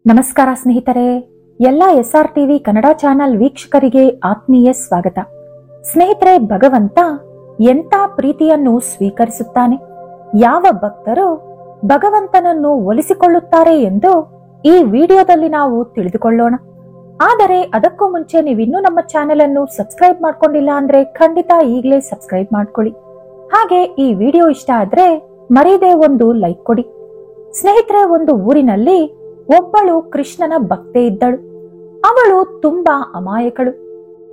ನಮಸ್ಕಾರ ಸ್ನೇಹಿತರೆ, ಎಲ್ಲ SRTV ಕನ್ನಡ ಚಾನೆಲ್ ವೀಕ್ಷಕರಿಗೆ ಆತ್ಮೀಯ ಸ್ವಾಗತ. ಸ್ನೇಹಿತರೆ, ಭಗವಂತ ಎಂಥ ಪ್ರೀತಿಯನ್ನು ಸ್ವೀಕರಿಸುತ್ತಾನೆ, ಯಾವ ಭಕ್ತರು ಭಗವಂತನನ್ನು ಒಲಿಸಿಕೊಳ್ಳುತ್ತಾರೆ ಎಂದು ಈ ವಿಡಿಯೋದಲ್ಲಿ ನಾವು ತಿಳಿದುಕೊಳ್ಳೋಣ. ಆದರೆ ಅದಕ್ಕೂ ಮುಂಚೆ ನೀವಿನ್ನೂ ನಮ್ಮ ಚಾನೆಲ್ ಅನ್ನು ಸಬ್ಸ್ಕ್ರೈಬ್ ಮಾಡ್ಕೊಂಡಿಲ್ಲ ಅಂದ್ರೆ ಖಂಡಿತ ಈಗಲೇ ಸಬ್ಸ್ಕ್ರೈಬ್ ಮಾಡ್ಕೊಳ್ಳಿ. ಹಾಗೆ ಈ ವಿಡಿಯೋ ಇಷ್ಟ ಆದ್ರೆ ಮರೀದೆ ಒಂದು ಲೈಕ್ ಕೊಡಿ. ಸ್ನೇಹಿತರೆ, ಒಂದು ಊರಿನಲ್ಲಿ ಒಬ್ಬಳು ಕೃಷ್ಣನ ಭಕ್ತೆ ಇದ್ದಳು. ಅವಳು ತುಂಬಾ ಅಮಾಯಕಳು.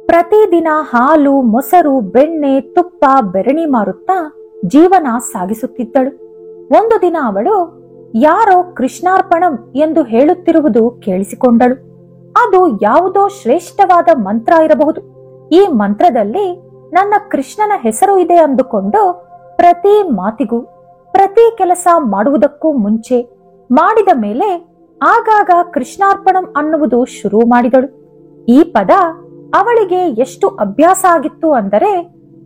ಪ್ರತಿದಿನ ಹಾಲು, ಮೊಸರು, ಬೆಣ್ಣೆ, ತುಪ್ಪ, ಬೆರಣಿ ಮಾರುತ್ತಾ ಜೀವನ ಸಾಗಿಸುತ್ತಿದ್ದಳು. ಒಂದು ದಿನ ಅವಳು ಯಾರೋ ಕೃಷ್ಣಾರ್ಪಣಂ ಎಂದು ಹೇಳುತ್ತಿರುವುದು ಕೇಳಿಸಿಕೊಂಡಳು. ಅದು ಯಾವುದೋ ಶ್ರೇಷ್ಠವಾದ ಮಂತ್ರ ಇರಬಹುದು. ಈ ಮಂತ್ರದಲ್ಲಿ ನನ್ನ ಕೃಷ್ಣನ ಹೆಸರು ಇದೆ ಅಂದುಕೊಂಡು ಪ್ರತಿ ಮಾತಿಗೂ, ಪ್ರತಿ ಕೆಲಸ ಮಾಡುವುದಕ್ಕೂ ಮುಂಚೆ, ಮಾಡಿದ ಮೇಲೆ ಆಗಾಗ ಕೃಷ್ಣಾರ್ಪಣಂ ಅನ್ನುವುದು ಶುರು ಮಾಡಿದಳು. ಈ ಪದ ಅವಳಿಗೆ ಎಷ್ಟು ಅಭ್ಯಾಸ ಆಗಿತ್ತು ಅಂದರೆ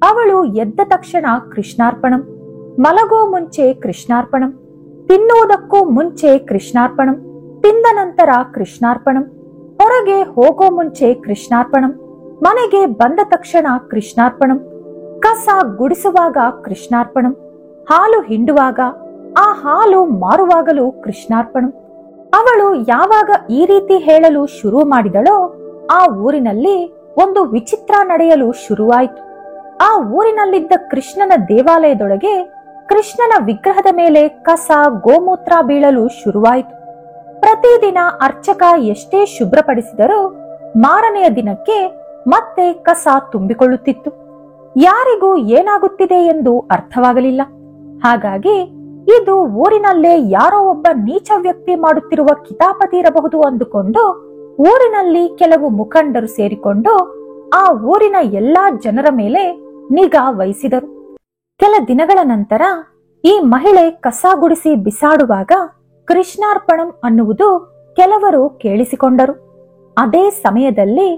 ಅವಳು ಎದ್ದ ತಕ್ಷಣ ಕೃಷ್ಣಾರ್ಪಣಂ, ಮಲಗೋ ಮುಂಚೆ ಕೃಷ್ಣಾರ್ಪಣಂ, ತಿನ್ನುವುದಕ್ಕೂ ಮುಂಚೆ ಕೃಷ್ಣಾರ್ಪಣಂ, ತಿಂದ ನಂತರ ಕೃಷ್ಣಾರ್ಪಣಂ, ಹೊರಗೆ ಹೋಗೋ ಮುಂಚೆ ಕೃಷ್ಣಾರ್ಪಣಂ, ಮನೆಗೆ ಬಂದ ತಕ್ಷಣ ಕೃಷ್ಣಾರ್ಪಣಂ, ಕಸ ಗುಡಿಸುವಾಗ ಕೃಷ್ಣಾರ್ಪಣಂ, ಹಾಲು ಹಿಂಡುವಾಗ, ಆ ಹಾಲು ಮಾರುವಾಗಲೂ ಕೃಷ್ಣಾರ್ಪಣಂ. ಅವಳು ಯಾವಾಗ ಈ ರೀತಿ ಹೇಳಲು ಶುರು ಮಾಡಿದಳೋ ಆ ಊರಿನಲ್ಲಿ ಒಂದು ವಿಚಿತ್ರ ನಡೆಯಲು ಶುರುವಾಯಿತು. ಆ ಊರಿನಲ್ಲಿದ್ದ ಕೃಷ್ಣನ ದೇವಾಲಯದೊಳಗೆ ಕೃಷ್ಣನ ವಿಗ್ರಹದ ಮೇಲೆ ಕಸ, ಗೋಮೂತ್ರ ಬೀಳಲು ಶುರುವಾಯಿತು. ಪ್ರತಿದಿನ ಅರ್ಚಕ ಎಷ್ಟೇ ಶುಭ್ರಪಡಿಸಿದರೂ ಮಾರನೆಯ ದಿನಕ್ಕೆ ಮತ್ತೆ ಕಸ ತುಂಬಿಕೊಳ್ಳುತ್ತಿತ್ತು. ಯಾರಿಗೂ ಏನಾಗುತ್ತಿದೆ ಎಂದು ಅರ್ಥವಾಗಲಿಲ್ಲ. ಹಾಗಾಗಿ ಇದು ಊರಿನಲ್ಲೇ ಯಾರೋ ಒಬ್ಬ ನೀಚ ವ್ಯಕ್ತಿ ಮಾಡುತ್ತಿರುವ ಕಿತಾಪತಿ ಇರಬಹುದು ಅಂದುಕೊಂಡು ಊರಿನಲ್ಲಿ ಕೆಲವು ಮುಖಂಡರು ಸೇರಿಕೊಂಡು ಆ ಊರಿನ ಎಲ್ಲಾ ಜನರ ಮೇಲೆ ನಿಗಾ ವಹಿಸಿದರು. ಕೆಲ ದಿನಗಳ ನಂತರ ಈ ಮಹಿಳೆ ಕಸ ಗುಡಿಸಿ ಬಿಸಾಡುವಾಗ ಕೃಷ್ಣಾರ್ಪಣಂ ಅನ್ನುವುದು ಕೆಲವರು ಕೇಳಿಸಿಕೊಂಡರು. ಅದೇ ಸಮಯದಲ್ಲಿ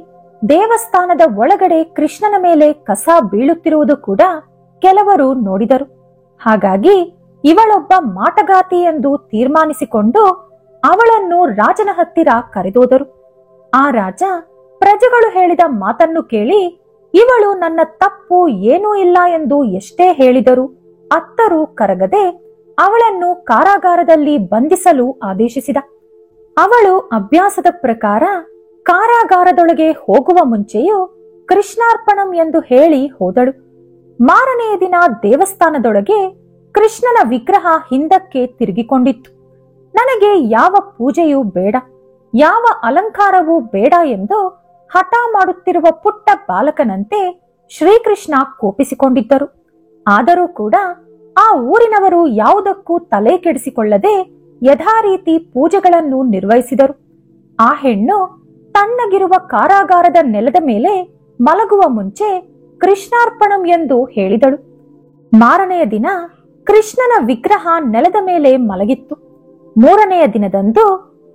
ದೇವಸ್ಥಾನದ ಒಳಗಡೆ ಕೃಷ್ಣನ ಮೇಲೆ ಕಸ ಬೀಳುತ್ತಿರುವುದು ಕೂಡ ಕೆಲವರು ನೋಡಿದರು. ಹಾಗಾಗಿ ಇವಳೊಬ್ಬ ಮಾಟಗಾತಿ ಎಂದು ತೀರ್ಮಾನಿಸಿಕೊಂಡು ಅವಳನ್ನು ರಾಜನ ಹತ್ತಿರ ಕರೆದೋದರು. ಆ ರಾಜ ಪ್ರಜೆಗಳು ಹೇಳಿದ ಮಾತನ್ನು ಕೇಳಿ ಇವಳು ನನ್ನ ತಪ್ಪು ಏನೂ ಇಲ್ಲ ಎಂದು ಎಷ್ಟೇ ಹೇಳಿದರು ಅತ್ತರೂ ಕರಗದೆ ಅವಳನ್ನು ಕಾರಾಗಾರದಲ್ಲಿ ಬಂಧಿಸಲು ಆದೇಶಿಸಿದ. ಅವಳು ಅಭ್ಯಾಸದ ಪ್ರಕಾರ ಕಾರಾಗಾರದೊಳಗೆ ಹೋಗುವ ಮುಂಚೆಯೂ ಕೃಷ್ಣಾರ್ಪಣಂ ಎಂದು ಹೇಳಿ ಹೋದಳು. ಮಾರನೆಯ ದಿನ ದೇವಸ್ಥಾನದೊಳಗೆ ಕೃಷ್ಣನ ವಿಗ್ರಹ ಹಿಂದಕ್ಕೆ ತಿರುಗಿಕೊಂಡಿತ್ತು. ನನಗೆ ಯಾವ ಪೂಜೆಯೂ ಬೇಡ, ಯಾವ ಅಲಂಕಾರವೂ ಬೇಡ ಎಂದು ಹಠ ಮಾಡುತ್ತಿರುವ ಪುಟ್ಟ ಬಾಲಕನಂತೆ ಶ್ರೀಕೃಷ್ಣ ಕೋಪಿಸಿಕೊಂಡಿದ್ದರು. ಆದರೂ ಕೂಡ ಆ ಊರಿನವರು ಯಾವುದಕ್ಕೂ ತಲೆ ಕೆಡಿಸಿಕೊಳ್ಳದೆ ಯಥಾರೀತಿ ಪೂಜೆಗಳನ್ನು ನಿರ್ವಹಿಸಿದರು. ಆ ಹೆಣ್ಣು ತಣ್ಣಗಿರುವ ಕಾರಾಗಾರದ ನೆಲದ ಮೇಲೆ ಮಲಗುವ ಮುಂಚೆ ಕೃಷ್ಣಾರ್ಪಣಂ ಎಂದು ಹೇಳಿದಳು. ಮಾರನೆಯ ದಿನ ಕೃಷ್ಣನ ವಿಗ್ರಹ ನೆಲದ ಮೇಲೆ ಮಲಗಿತ್ತು. ಮೂರನೆಯ ದಿನದಂದು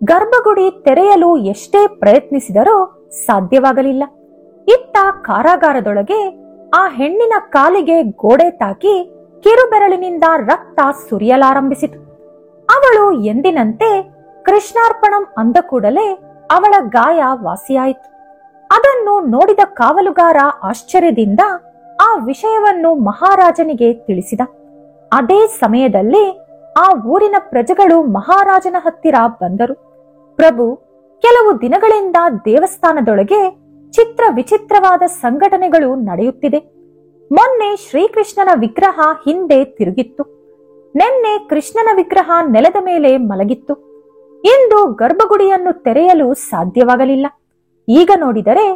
ಗರ್ಭಗುಡಿ ತೆರೆಯಲು ಎಷ್ಟೇ ಪ್ರಯತ್ನಿಸಿದರೂ ಸಾಧ್ಯವಾಗಲಿಲ್ಲ. ಇತ್ತ ಕಾರಾಗಾರದೊಳಗೆ ಆ ಹೆಣ್ಣಿನ ಕಾಲಿಗೆ ಗೋಡೆ ತಾಕಿ ಕಿರುಬೆರಳಿನಿಂದ ರಕ್ತ ಸುರಿಯಲಾರಂಭಿಸಿತು. ಅವಳು ಎಂದಿನಂತೆ ಕೃಷ್ಣಾರ್ಪಣಂ ಅಂದ ಕೂಡಲೇ ಅವಳ ಗಾಯ ವಾಸಿಯಾಯಿತು. ಅದನ್ನು ನೋಡಿದ ಕಾವಲುಗಾರ ಆಶ್ಚರ್ಯದಿಂದ ಆ ವಿಷಯವನ್ನು ಮಹಾರಾಜನಿಗೆ ತಿಳಿಸಿದ. ಅದೇ ಸಮಯದಲ್ಲಿ ಆ ಊರಿನ ಪ್ರಜೆಗಳು ಮಹಾರಾಜನ ಹತ್ತಿರ ಬಂದರು. ಪ್ರಭು, ಕೆಲವು ದಿನಗಳಿಂದ ದೇವಸ್ಥಾನದೊಳಗೆ ಚಿತ್ರ ವಿಚಿತ್ರವಾದ ಸಂಘಟನೆಗಳು ನಡೆಯುತ್ತಿದೆ. ಮೊನ್ನೆ ಶ್ರೀಕೃಷ್ಣನ ವಿಗ್ರಹ ಹಿಂದೆ ತಿರುಗಿತ್ತು. ನಿನ್ನೆ ಕೃಷ್ಣನ ವಿಗ್ರಹ ನೆಲದ ಮೇಲೆ ಮಲಗಿತ್ತು. ಇಂದು ಗರ್ಭಗುಡಿಯನ್ನು ತೆರೆಯಲು ಸಾಧ್ಯವಾಗಲಿಲ್ಲ. ಈಗ ನೋಡಿದರೆ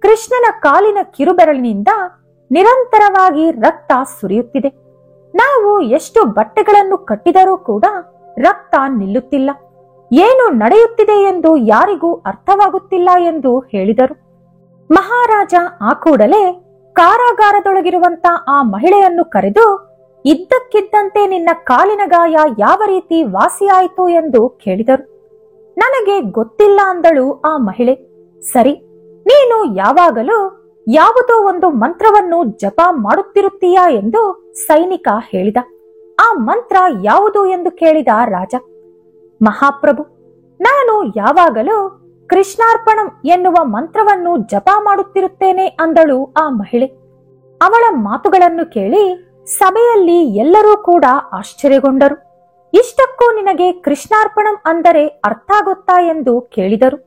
ಕೃಷ್ಣನ ಕಾಲಿನ ಕಿರುಬೆರಳಿನಿಂದ ನಿರಂತರವಾಗಿ ರಕ್ತ ಸುರಿಯುತ್ತಿದೆ. ನಾವು ಎಷ್ಟು ಬಟ್ಟೆಗಳನ್ನು ಕಟ್ಟಿದರೂ ಕೂಡ ರಕ್ತ ನಿಲ್ಲುತ್ತಿಲ್ಲ. ಏನು ನಡೆಯುತ್ತಿದೆ ಎಂದು ಯಾರಿಗೂ ಅರ್ಥವಾಗುತ್ತಿಲ್ಲ ಎಂದು ಹೇಳಿದರು. ಮಹಾರಾಜ ಆ ಕೂಡಲೇ ಕಾರಾಗಾರದೊಳಗಿರುವಂತ ಆ ಮಹಿಳೆಯನ್ನು ಕರೆದು ಇದ್ದಕ್ಕಿದ್ದಂತೆ ನಿನ್ನ ಕಾಲಿನ ಗಾಯ ಯಾವ ರೀತಿ ವಾಸಿಯಾಯಿತು ಎಂದು ಕೇಳಿದರು. ನನಗೆ ಗೊತ್ತಿಲ್ಲ ಅಂದಳು ಆ ಮಹಿಳೆ. ಸರಿ, ನೀನು ಯಾವಾಗಲೂ ಯಾವುದೋ ಒಂದು ಮಂತ್ರವನ್ನು ಜಪ ಮಾಡುತ್ತಿರುತ್ತೀಯಾ ಎಂದು ಸೈನಿಕ ಹೇಳಿದ. ಆ ಮಂತ್ರ ಯಾವುದು ಎಂದು ಕೇಳಿದ ರಾಜ. ಮಹಾಪ್ರಭು, ನಾನು ಯಾವಾಗಲೂ ಕೃಷ್ಣಾರ್ಪಣಂ ಎನ್ನುವ ಮಂತ್ರವನ್ನು ಜಪ ಮಾಡುತ್ತಿರುತ್ತೇನೆ ಅಂದಳು ಆ ಮಹಿಳೆ. ಅವಳ ಮಾತುಗಳನ್ನು ಕೇಳಿ ಸಭೆಯಲ್ಲಿ ಎಲ್ಲರೂ ಕೂಡ ಆಶ್ಚರ್ಯಗೊಂಡರು. ಇಷ್ಟಕ್ಕೂ ನಿನಗೆ ಕೃಷ್ಣಾರ್ಪಣಂ ಅಂದರೆ ಅರ್ಥ ಗೊತ್ತಾ ಎಂದು ಕೇಳಿದರು.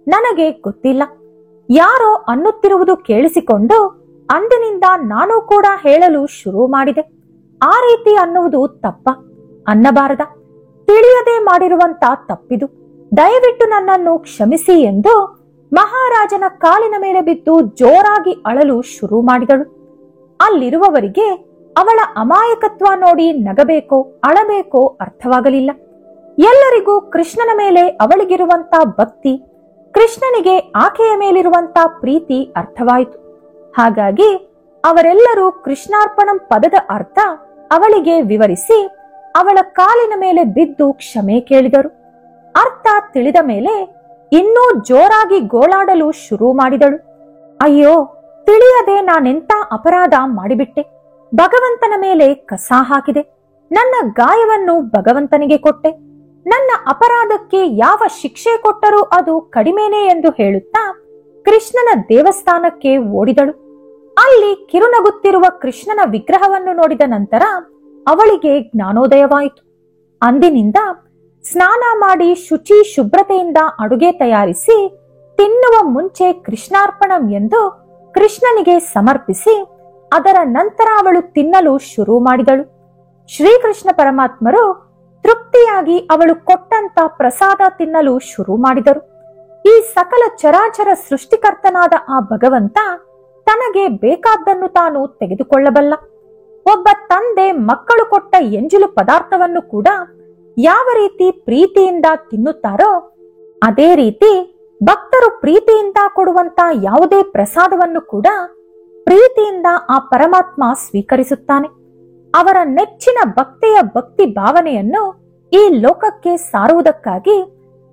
ನನಗೆ ಗೊತ್ತಿಲ್ಲ. ಯಾರೋ ಅನ್ನುತ್ತಿರುವುದು ಕೇಳಿಸಿಕೊಂಡು ಅಂದಿನಿಂದ ನಾನು ಕೂಡ ಹೇಳಲು ಶುರು ಮಾಡಿದೆ. ಆ ರೀತಿ ಅನ್ನುವುದು ತಪ್ಪ, ಅನ್ನಬಾರದ. ತಿಳಿಯದೆ ಮಾಡಿರುವಂತ ತಪ್ಪಿದು. ದಯವಿಟ್ಟು ನನ್ನನ್ನು ಕ್ಷಮಿಸಿ ಎಂದು ಮಹಾರಾಜನ ಕಾಲಿನ ಮೇಲೆ ಬಿದ್ದು ಜೋರಾಗಿ ಅಳಲು ಶುರು ಮಾಡಿದಳು. ಅಲ್ಲಿರುವವರಿಗೆ ಅವಳ ಅಮಾಯಕತ್ವ ನೋಡಿ ನಗಬೇಕೋ ಅಳಬೇಕೋ ಅರ್ಥವಾಗಲಿಲ್ಲ. ಎಲ್ಲರಿಗೂ ಕೃಷ್ಣನ ಮೇಲೆ ಅವಳಿಗಿರುವಂತ ಭಕ್ತಿ, ಕೃಷ್ಣನಿಗೆ ಆಕೆಯ ಮೇಲಿರುವಂತ ಪ್ರೀತಿ ಅರ್ಥವಾಯಿತು. ಹಾಗಾಗಿ ಅವರೆಲ್ಲರೂ ಕೃಷ್ಣಾರ್ಪಣಂ ಪದದ ಅರ್ಥ ಅವಳಿಗೆ ವಿವರಿಸಿ ಅವಳ ಕಾಲಿನ ಮೇಲೆ ಬಿದ್ದು ಕ್ಷಮೆ ಕೇಳಿದರು. ಅರ್ಥ ತಿಳಿದ ಮೇಲೆ ಇನ್ನೂ ಜೋರಾಗಿ ಗೋಳಾಡಲು ಶುರು ಮಾಡಿದಳು. ಅಯ್ಯೋ, ತಿಳಿಯದೆ ನಾನೆಂತ ಅಪರಾಧ ಮಾಡಿಬಿಟ್ಟೆ. ಭಗವಂತನ ಮೇಲೆ ಕಸ ಹಾಕಿದೆ. ನನ್ನ ಗಾಯವನ್ನು ಭಗವಂತನಿಗೆ ಕೊಟ್ಟೆ. ನನ್ನ ಅಪರಾಧಕ್ಕೆ ಯಾವ ಶಿಕ್ಷೆ ಕೊಟ್ಟರೂ ಅದು ಕಡಿಮೆನೇ ಎಂದು ಹೇಳುತ್ತಾ ಕೃಷ್ಣನ ದೇವಸ್ಥಾನಕ್ಕೆ ಓಡಿದಳು. ಅಲ್ಲಿ ಕಿರುನಗುತ್ತಿರುವ ಕೃಷ್ಣನ ವಿಗ್ರಹವನ್ನು ನೋಡಿದ ನಂತರ ಅವಳಿಗೆ ಜ್ಞಾನೋದಯವಾಯಿತು. ಅಂದಿನಿಂದ ಸ್ನಾನ ಮಾಡಿ ಶುಚಿ ಶುಭ್ರತೆಯಿಂದ ಅಡುಗೆ ತಯಾರಿಸಿ ತಿನ್ನುವ ಮುಂಚೆ ಕೃಷ್ಣಾರ್ಪಣಂ ಎಂದು ಕೃಷ್ಣನಿಗೆ ಸಮರ್ಪಿಸಿ ಅದರ ನಂತರ ಅವಳು ತಿನ್ನಲು ಶುರು ಮಾಡಿದಳು. ಶ್ರೀಕೃಷ್ಣ ಪರಮಾತ್ಮರು ತೃಪ್ತಿಯಾಗಿ ಅವಳು ಕೊಟ್ಟಂತ ಪ್ರಸಾದ ತಿನ್ನಲು ಶುರು ಮಾಡಿದರು. ಈ ಸಕಲ ಚರಾಚರ ಸೃಷ್ಟಿಕರ್ತನಾದ ಆ ಭಗವಂತ ತನಗೆ ಬೇಕಾದ್ದನ್ನು ತಾನು ತೆಗೆದುಕೊಳ್ಳಬಲ್ಲ. ಒಬ್ಬ ತಂದೆ ಮಕ್ಕಳು ಕೊಟ್ಟ ಎಂಜಲು ಪದಾರ್ಥವನ್ನು ಕೂಡ ಯಾವ ರೀತಿ ಪ್ರೀತಿಯಿಂದ ತಿನ್ನುತ್ತಾರೋ ಅದೇ ರೀತಿ ಭಕ್ತರು ಪ್ರೀತಿಯಿಂದ ಕೊಡುವಂತ ಯಾವುದೇ ಪ್ರಸಾದವನ್ನು ಕೂಡ ಪ್ರೀತಿಯಿಂದ ಆ ಪರಮಾತ್ಮ ಸ್ವೀಕರಿಸುತ್ತಾನೆ. ಅವರ ನೆಚ್ಚಿನ ಭಕ್ತಿಯ ಭಕ್ತಿ ಭಾವನೆಯನ್ನು ಈ ಲೋಕಕ್ಕೆ ಸಾರುವುದಕ್ಕಾಗಿ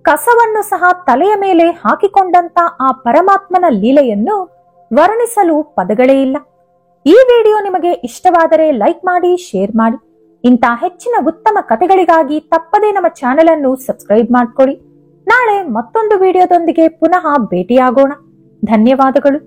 ಕಸವನ್ನು ಸಹ ತಲೆಯ ಮೇಲೆ ಹಾಕಿಕೊಂಡಂತ ಆ ಪರಮಾತ್ಮನ ಲೀಲೆಯನ್ನು ವರ್ಣಿಸಲು ಪದಗಳೇ ಇಲ್ಲ. ಈ ವಿಡಿಯೋ ನಿಮಗೆ ಇಷ್ಟವಾದರೆ ಲೈಕ್ ಮಾಡಿ, ಶೇರ್ ಮಾಡಿ. ಇಂಥ ಹೆಚ್ಚಿನ ಉತ್ತಮ ಕಥೆಗಳಿಗಾಗಿ ತಪ್ಪದೇ ನಮ್ಮ ಚಾನೆಲ್ ಅನ್ನು ಸಬ್ಸ್ಕ್ರೈಬ್ ಮಾಡ್ಕೊಳ್ಳಿ. ನಾಳೆ ಮತ್ತೊಂದು ವಿಡಿಯೋದೊಂದಿಗೆ ಪುನಃ ಭೇಟಿಯಾಗೋಣ. ಧನ್ಯವಾದಗಳು.